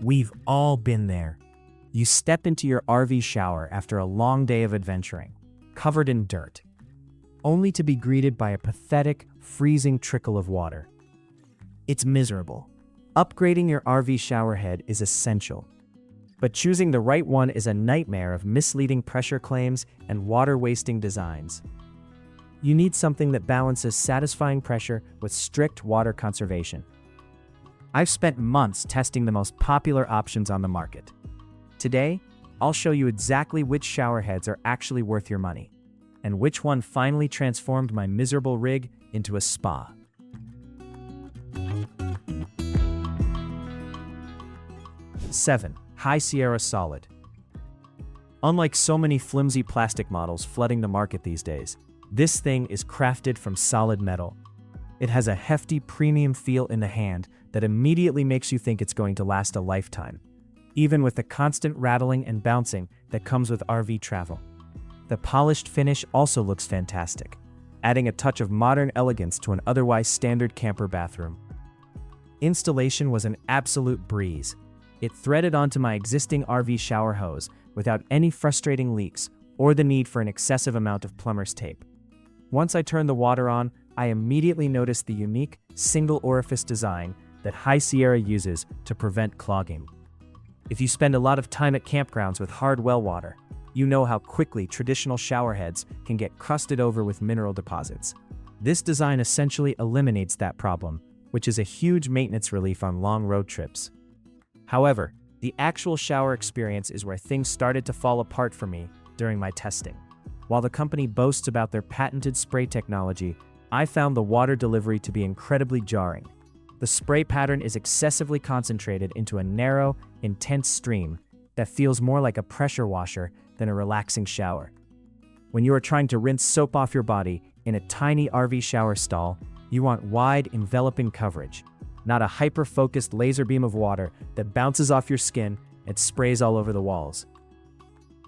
We've all been there. You step into your RV shower after a long day of adventuring, covered in dirt, only to be greeted by a pathetic, freezing trickle of water. It's miserable. Upgrading your RV shower head is essential, but choosing the right one is a nightmare of misleading pressure claims and water-wasting designs. You need something that balances satisfying pressure with strict water conservation. I've spent months testing the most popular options on the market. Today, I'll show you exactly which shower heads are actually worth your money, and which one finally transformed my miserable rig into a spa. Seven. High Sierra Solid. Unlike so many flimsy plastic models flooding the market these days, this thing is crafted from solid metal. It has a hefty premium feel in the hand that immediately makes you think it's going to last a lifetime, even with the constant rattling and bouncing that comes with RV travel. The polished finish also looks fantastic, adding a touch of modern elegance to an otherwise standard camper bathroom. Installation was an absolute breeze. It threaded onto my existing RV shower hose without any frustrating leaks or the need for an excessive amount of plumber's tape. Once I turned the water on, I immediately noticed the unique single orifice design that High Sierra uses to prevent clogging. If you spend a lot of time at campgrounds with hard well water, you know how quickly traditional shower heads can get crusted over with mineral deposits. This design essentially eliminates that problem, which is a huge maintenance relief on long road trips. However, the actual shower experience is where things started to fall apart for me during my testing. While the company boasts about their patented spray technology, I found the water delivery to be incredibly jarring. The spray pattern is excessively concentrated into a narrow, intense stream that feels more like a pressure washer than a relaxing shower. When you are trying to rinse soap off your body in a tiny RV shower stall, you want wide, enveloping coverage, not a hyper-focused laser beam of water that bounces off your skin and sprays all over the walls.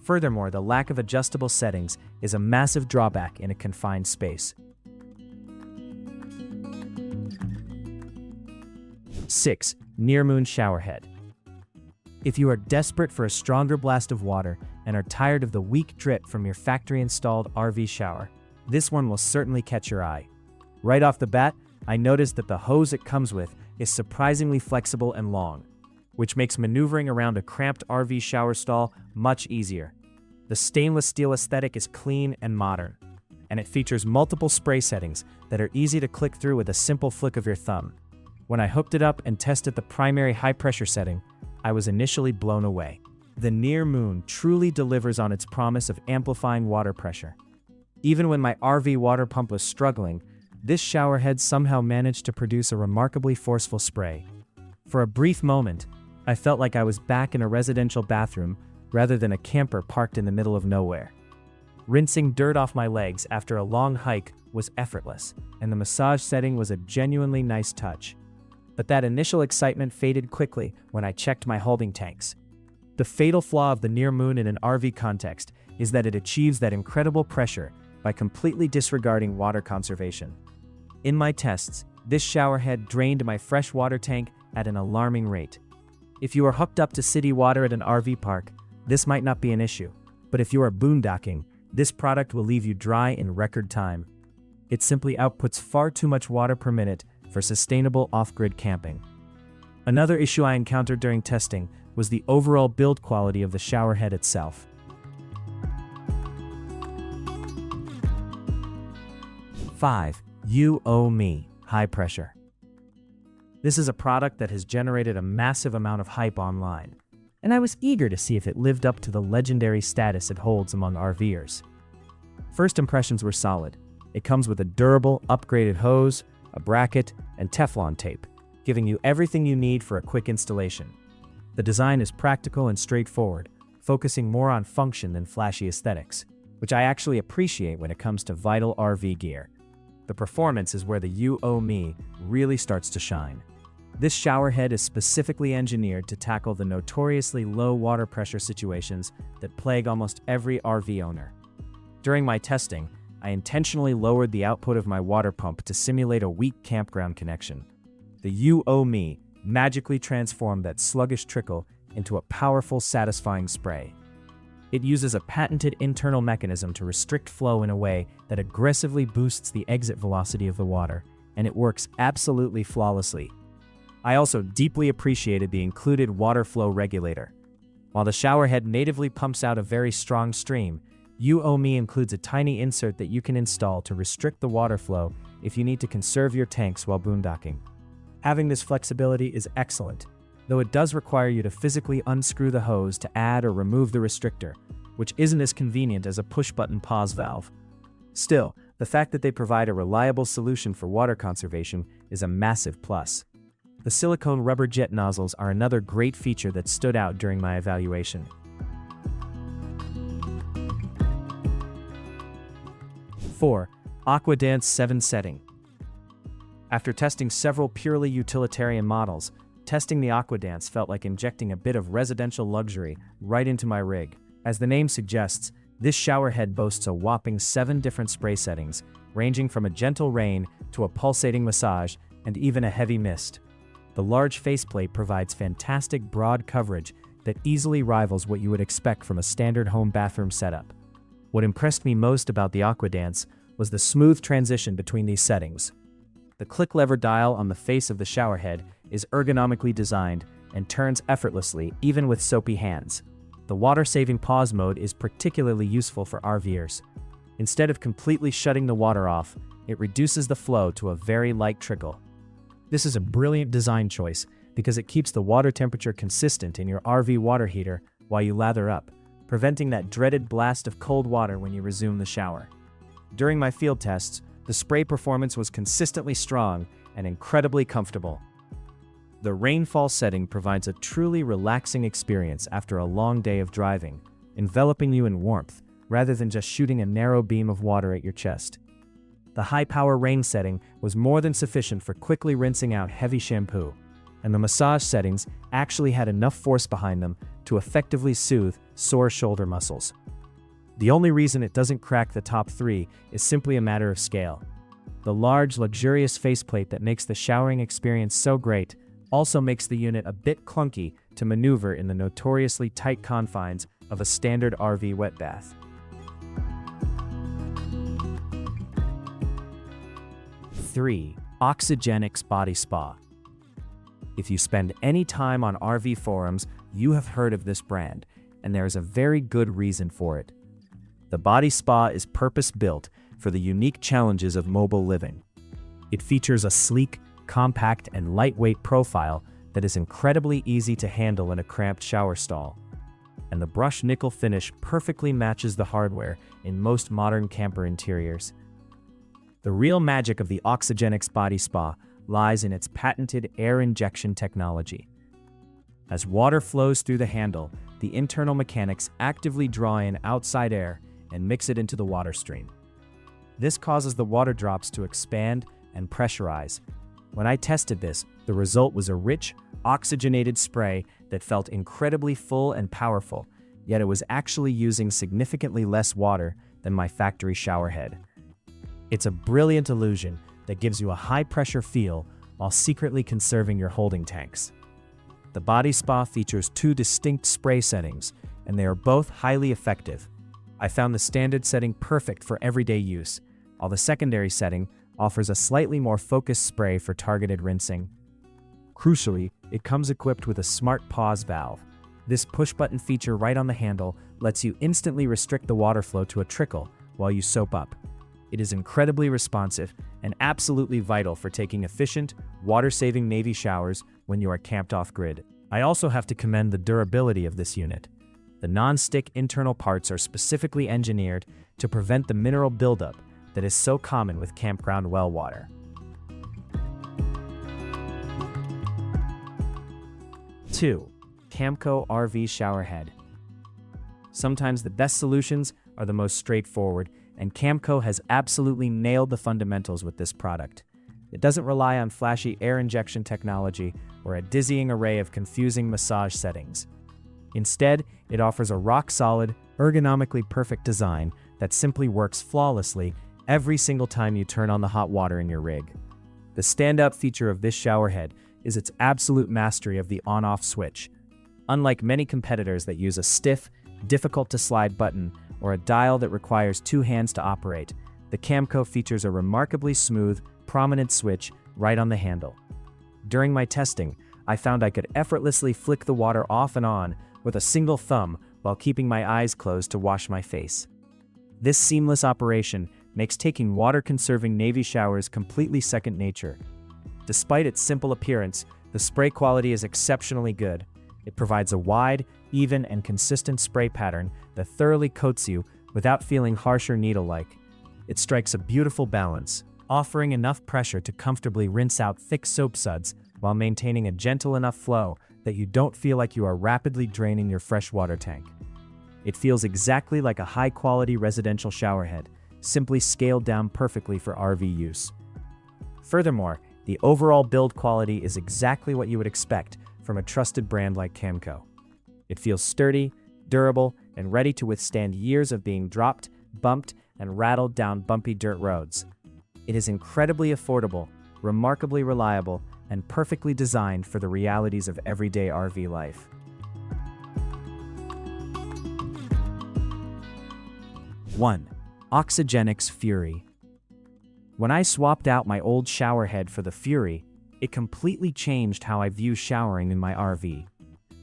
Furthermore, the lack of adjustable settings is a massive drawback in a confined space. 6. NearMoon Shower Head. If you are desperate for a stronger blast of water and are tired of the weak drip from your factory-installed RV shower, this one will certainly catch your eye. Right off the bat, I noticed that the hose it comes with is surprisingly flexible and long, which makes maneuvering around a cramped RV shower stall much easier. The stainless steel aesthetic is clean and modern, and it features multiple spray settings that are easy to click through with a simple flick of your thumb. When I hooked it up and tested the primary high-pressure setting, I was initially blown away. The NearMoon truly delivers on its promise of amplifying water pressure. Even when my RV water pump was struggling, this shower head somehow managed to produce a remarkably forceful spray. For a brief moment, I felt like I was back in a residential bathroom rather than a camper parked in the middle of nowhere. Rinsing dirt off my legs after a long hike was effortless, and the massage setting was a genuinely nice touch. But that initial excitement faded quickly when I checked my holding tanks. The fatal flaw of the NearMoon in an RV context is that it achieves that incredible pressure by completely disregarding water conservation. In my tests, this shower head drained my fresh water tank at an alarming rate. If you are hooked up to city water at an RV park, this might not be an issue, but if you are boondocking, this product will leave you dry in record time. It simply outputs far too much water per minute for sustainable off-grid camping. Another issue I encountered during testing was the overall build quality of the shower head itself. 5. YOO.MEE High Pressure. This is a product that has generated a massive amount of hype online, and I was eager to see if it lived up to the legendary status it holds among RVers. First impressions were solid. It comes with a durable, upgraded hose, a bracket, and Teflon tape, giving you everything you need for a quick installation. The design is practical and straightforward, focusing more on function than flashy aesthetics, which I actually appreciate when it comes to vital RV gear. The performance is where the YOO.MEE really starts to shine. This shower head is specifically engineered to tackle the notoriously low water pressure situations that plague almost every RV owner. During my testing, I intentionally lowered the output of my water pump to simulate a weak campground connection. The YOO.MEE magically transform that sluggish trickle into a powerful, satisfying spray. It uses a patented internal mechanism to restrict flow in a way that aggressively boosts the exit velocity of the water, and it works absolutely flawlessly. I also deeply appreciated the included water flow regulator. While the shower head natively pumps out a very strong stream, YOO.MEE includes a tiny insert that you can install to restrict the water flow if you need to conserve your tanks while boondocking. Having this flexibility is excellent, though it does require you to physically unscrew the hose to add or remove the restrictor, which isn't as convenient as a push-button pause valve. Still, the fact that they provide a reliable solution for water conservation is a massive plus. The silicone rubber jet nozzles are another great feature that stood out during my evaluation. 4. AquaDance 7 setting. After testing several purely utilitarian models, testing the AquaDance felt like injecting a bit of residential luxury right into my rig. As the name suggests, this shower head boasts a whopping 7 different spray settings, ranging from a gentle rain to a pulsating massage and even a heavy mist. The large faceplate provides fantastic broad coverage that easily rivals what you would expect from a standard home bathroom setup. What impressed me most about the AquaDance was the smooth transition between these settings. The click lever dial on the face of the shower head is ergonomically designed and turns effortlessly even with soapy hands. The water-saving pause mode is particularly useful for RVers. Instead of completely shutting the water off, it reduces the flow to a very light trickle. This is a brilliant design choice because it keeps the water temperature consistent in your RV water heater while you lather up, preventing that dreaded blast of cold water when you resume the shower. During my field tests, the spray performance was consistently strong and incredibly comfortable. The rainfall setting provides a truly relaxing experience after a long day of driving, enveloping you in warmth rather than just shooting a narrow beam of water at your chest. The high-power rain setting was more than sufficient for quickly rinsing out heavy shampoo, and the massage settings actually had enough force behind them to effectively soothe sore shoulder muscles. The only reason it doesn't crack the top 3 is simply a matter of scale. The large, luxurious faceplate that makes the showering experience so great also makes the unit a bit clunky to maneuver in the notoriously tight confines of a standard RV wet bath. 3. Oxygenics BodySpa. If you spend any time on RV forums, you have heard of this brand, and there is a very good reason for it. The BodySpa is purpose-built for the unique challenges of mobile living. It features a sleek, compact, and lightweight profile that is incredibly easy to handle in a cramped shower stall. And the brushed nickel finish perfectly matches the hardware in most modern camper interiors. The real magic of the Oxygenics BodySpa lies in its patented air injection technology. As water flows through the handle, the internal mechanics actively draw in outside air and mix it into the water stream. This causes the water drops to expand and pressurize. When I tested this, the result was a rich, oxygenated spray that felt incredibly full and powerful, yet it was actually using significantly less water than my factory shower head. It's a brilliant illusion that gives you a high-pressure feel while secretly conserving your holding tanks. The BodySpa features 2 distinct spray settings, and they are both highly effective. I found the standard setting perfect for everyday use, while the secondary setting offers a slightly more focused spray for targeted rinsing. Crucially, it comes equipped with a smart pause valve. This push-button feature right on the handle lets you instantly restrict the water flow to a trickle while you soap up. It is incredibly responsive and absolutely vital for taking efficient, water-saving Navy showers when you are camped off-grid. I also have to commend the durability of this unit. The non-stick internal parts are specifically engineered to prevent the mineral buildup that is so common with campground well water. 2. Camco RV shower head. Sometimes the best solutions are the most straightforward, and Camco has absolutely nailed the fundamentals with this product. It doesn't rely on flashy air injection technology or a dizzying array of confusing massage settings. Instead, it offers a rock-solid, ergonomically perfect design that simply works flawlessly every single time you turn on the hot water in your rig. The standout feature of this showerhead is its absolute mastery of the on-off switch. Unlike many competitors that use a stiff, difficult-to-slide button or a dial that requires two hands to operate, the Camco features a remarkably smooth, prominent switch right on the handle. During my testing, I found I could effortlessly flick the water off and on with a single thumb while keeping my eyes closed to wash my face. This seamless operation makes taking water-conserving Navy showers completely second nature. Despite its simple appearance, the spray quality is exceptionally good. It provides a wide, even, and consistent spray pattern that thoroughly coats you without feeling harsh or needle-like. It strikes a beautiful balance, offering enough pressure to comfortably rinse out thick soap suds while maintaining a gentle enough flow that you don't feel like you are rapidly draining your freshwater tank. It feels exactly like a high-quality residential showerhead, simply scaled down perfectly for RV use. Furthermore, the overall build quality is exactly what you would expect from a trusted brand like Camco. It feels sturdy, durable, and ready to withstand years of being dropped, bumped, and rattled down bumpy dirt roads. It is incredibly affordable, remarkably reliable, and perfectly designed for the realities of everyday RV life. 1. Oxygenics Fury. When I swapped out my old showerhead for the Fury, it completely changed how I view showering in my RV.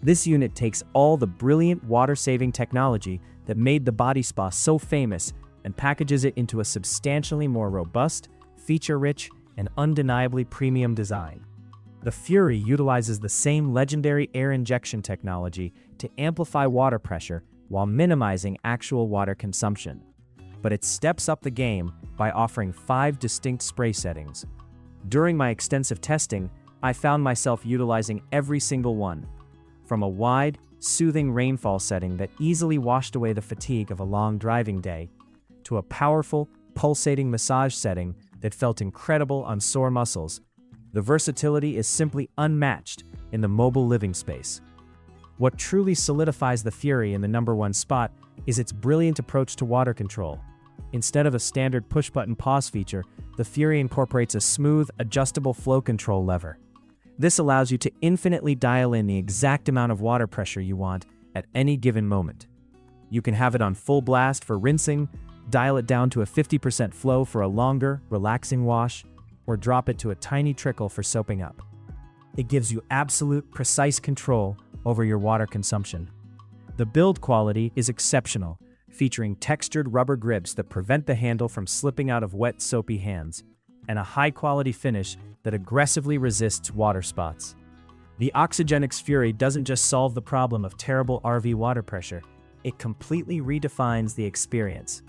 This unit takes all the brilliant water-saving technology that made the BodySpa so famous and packages it into a substantially more robust, feature-rich, and undeniably premium design. The Fury utilizes the same legendary air injection technology to amplify water pressure while minimizing actual water consumption. But it steps up the game by offering 5 distinct spray settings. During my extensive testing, I found myself utilizing every single one, from a wide, soothing rainfall setting that easily washed away the fatigue of a long driving day, to a powerful, pulsating massage setting that felt incredible on sore muscles. The versatility is simply unmatched in the mobile living space. What truly solidifies the Fury in the #1 spot is its brilliant approach to water control. Instead of a standard push-button pause feature, the Fury incorporates a smooth, adjustable flow control lever. This allows you to infinitely dial in the exact amount of water pressure you want at any given moment. You can have it on full blast for rinsing, dial it down to a 50% flow for a longer, relaxing wash, or drop it to a tiny trickle for soaping up. It gives you absolute, precise control over your water consumption. The build quality is exceptional, featuring textured rubber grips that prevent the handle from slipping out of wet, soapy hands, and a high-quality finish that aggressively resists water spots. The Oxygenics Fury doesn't just solve the problem of terrible RV water pressure, it completely redefines the experience.